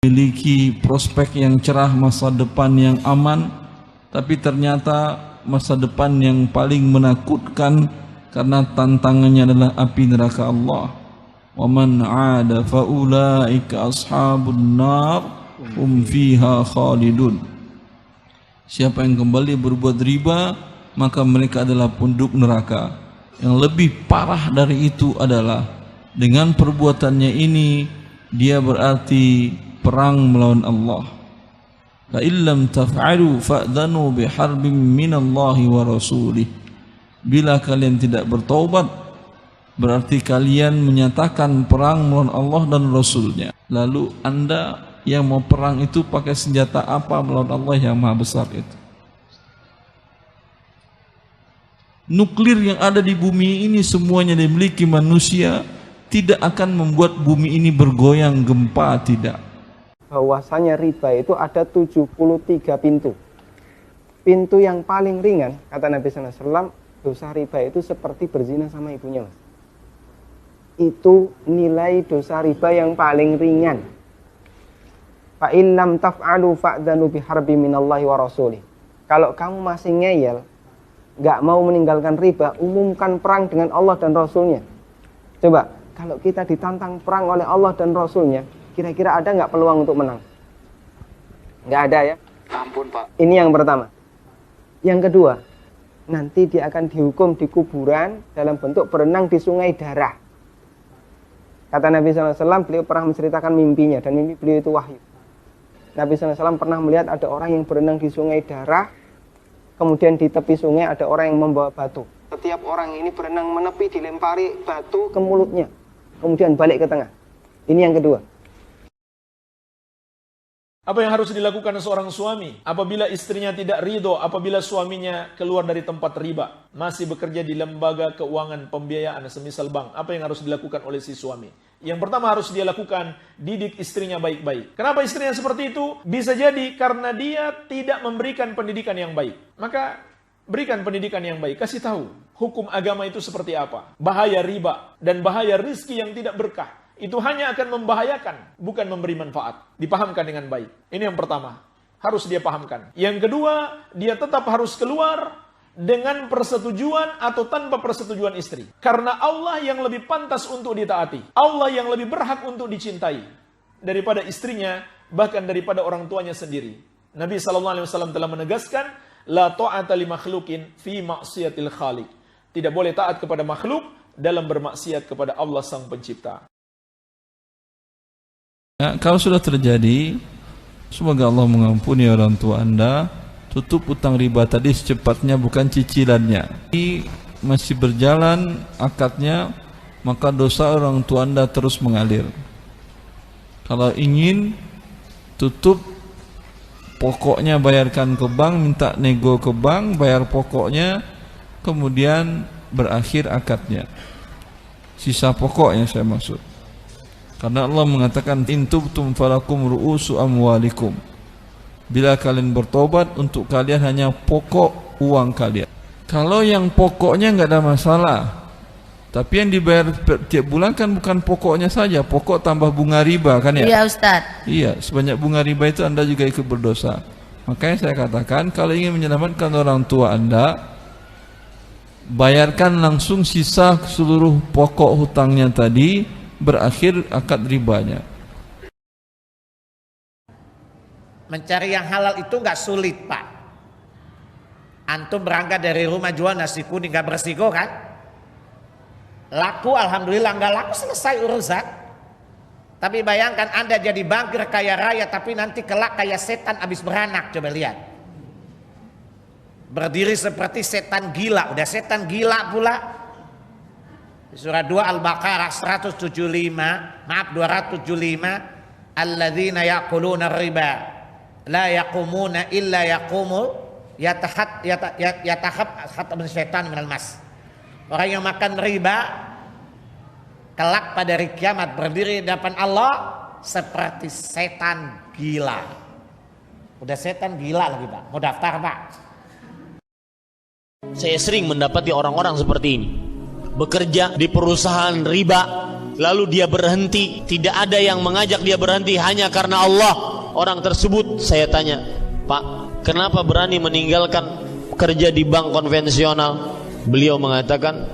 memiliki prospek yang cerah, masa depan yang aman, tapi ternyata masa depan yang paling menakutkan karena tantangannya adalah api neraka Allah. Wa man 'ada fa ulaika ashabun nar hum fiha khalidun. Siapa yang kembali berbuat riba, maka mereka adalah penduduk neraka. Yang lebih parah dari itu adalah dengan perbuatannya ini dia berarti perang melawan Allah. La illam taf'alu fa'dhanu biharbin minallahi wa rasulih. Bila kalian tidak bertaubat, berarti kalian menyatakan perang melawan Allah dan Rasulnya. Lalu anda yang mau perang itu pakai senjata apa melawan Allah yang maha besar itu? Nuklir yang ada di bumi ini semuanya dimiliki manusia, tidak akan membuat bumi ini bergoyang gempa, tidak. Bahwasanya riba itu ada 73 pintu. Pintu yang paling ringan, kata Nabi SAW, dosa riba itu seperti berzina sama ibunya, Mas. Itu nilai dosa riba yang paling ringan. Fa in lam taf'alu fa'dhanu biharbi minallahi wa rasulih. Kalau kamu masih ngeyel, nggak mau meninggalkan riba, umumkan perang dengan Allah dan Rasulnya. Coba, kalau kita ditantang perang oleh Allah dan Rasulnya, kira-kira ada nggak peluang untuk menang? Nggak ada ya? Ampun Pak. Ini yang pertama. Yang kedua, nanti dia akan dihukum di kuburan dalam bentuk berenang di sungai darah. Kata Nabi SAW, beliau pernah menceritakan mimpinya, dan mimpi beliau itu wahyu. Nabi SAW pernah melihat ada orang yang berenang di sungai darah, kemudian di tepi sungai ada orang yang membawa batu. Setiap orang ini berenang menepi dilempari batu ke mulutnya, kemudian balik ke tengah. Ini yang kedua. Apa yang harus dilakukan seorang suami apabila istrinya tidak ridho, apabila suaminya keluar dari tempat riba, masih bekerja di lembaga keuangan pembiayaan semisal bank? Apa yang harus dilakukan oleh si suami? Yang pertama harus dia lakukan, didik istrinya baik-baik. Kenapa istrinya seperti itu? Bisa jadi karena dia tidak memberikan pendidikan yang baik. Maka berikan pendidikan yang baik, kasih tahu hukum agama itu seperti apa, bahaya riba dan bahaya rizki yang tidak berkah. Itu hanya akan membahayakan, bukan memberi manfaat. Dipahamkan dengan baik. Ini yang pertama, harus dia pahamkan. Yang kedua, dia tetap harus keluar dengan persetujuan atau tanpa persetujuan istri. Karena Allah yang lebih pantas untuk ditaati. Allah yang lebih berhak untuk dicintai daripada istrinya, bahkan daripada orang tuanya sendiri. Nabi SAW telah menegaskan, la ta'ata li makhlukin fi maksiatil khaliq. Tidak boleh taat kepada makhluk dalam bermaksiat kepada Allah Sang Pencipta. Ya, kalau sudah terjadi, semoga Allah mengampuni orang tua anda. Tutup utang riba tadi secepatnya, bukan cicilannya. Ini masih berjalan akadnya, maka dosa orang tua anda terus mengalir. Kalau ingin tutup, pokoknya bayarkan ke bank, minta nego ke bank, bayar pokoknya, kemudian berakhir akadnya. Sisa pokoknya saya maksud. Karena Allah mengatakan in tubtum falakum ru'usu amwalikum. Bila kalian bertobat, untuk kalian hanya pokok uang kalian. Kalau yang pokoknya nggak ada masalah, tapi yang dibayar tiap bulan kan bukan pokoknya saja, pokok tambah bunga riba kan ya? Iya Ustadz. Iya, sebanyak bunga riba itu anda juga ikut berdosa. Makanya saya katakan, kalau ingin menyelamatkan orang tua anda, bayarkan langsung sisa seluruh pokok hutangnya tadi, berakhir akad ribanya. Mencari yang halal itu nggak sulit Pak. Antum berangkat dari rumah jual nasi kuning nggak beresiko kan? Laku alhamdulillah, nggak laku selesai urusan. Tapi bayangkan Anda jadi bankir kaya raya, tapi nanti kelak kayak setan abis beranak. Coba lihat, berdiri seperti setan gila. Udah setan gila pula. Surah 2 Al-Baqarah 275, alladzina yaquluna riba la yaqumuna illa yaqumul yatakhab syaitan minal mas. Orang yang makan riba kelak pada hari kiamat berdiri di depan Allah seperti setan gila. Udah setan gila lagi Pak, mau daftar Pak. Saya sering mendapati orang-orang seperti ini, bekerja di perusahaan riba, lalu dia berhenti, tidak ada yang mengajak dia berhenti hanya karena Allah. Orang tersebut saya tanya, Pak, kenapa berani meninggalkan kerja di bank konvensional? Beliau mengatakan,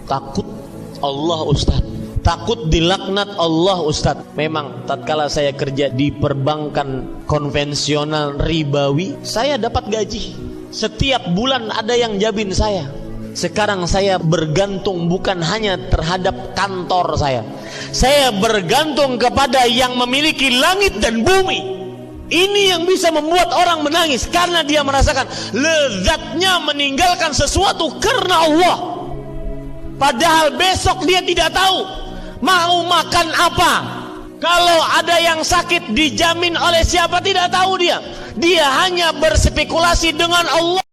takut Allah Ustaz, takut dilaknat Allah Ustaz. Memang tatkala saya kerja di perbankan konvensional ribawi, saya dapat gaji, setiap bulan ada yang jabin saya. Sekarang saya bergantung bukan hanya terhadap kantor saya bergantung kepada yang memiliki langit dan bumi. Ini yang bisa membuat orang menangis karena dia merasakan lezatnya meninggalkan sesuatu karena Allah. Padahal besok dia tidak tahu mau makan apa. Kalau ada yang sakit dijamin oleh siapa tidak tahu dia. Dia hanya berspekulasi dengan Allah.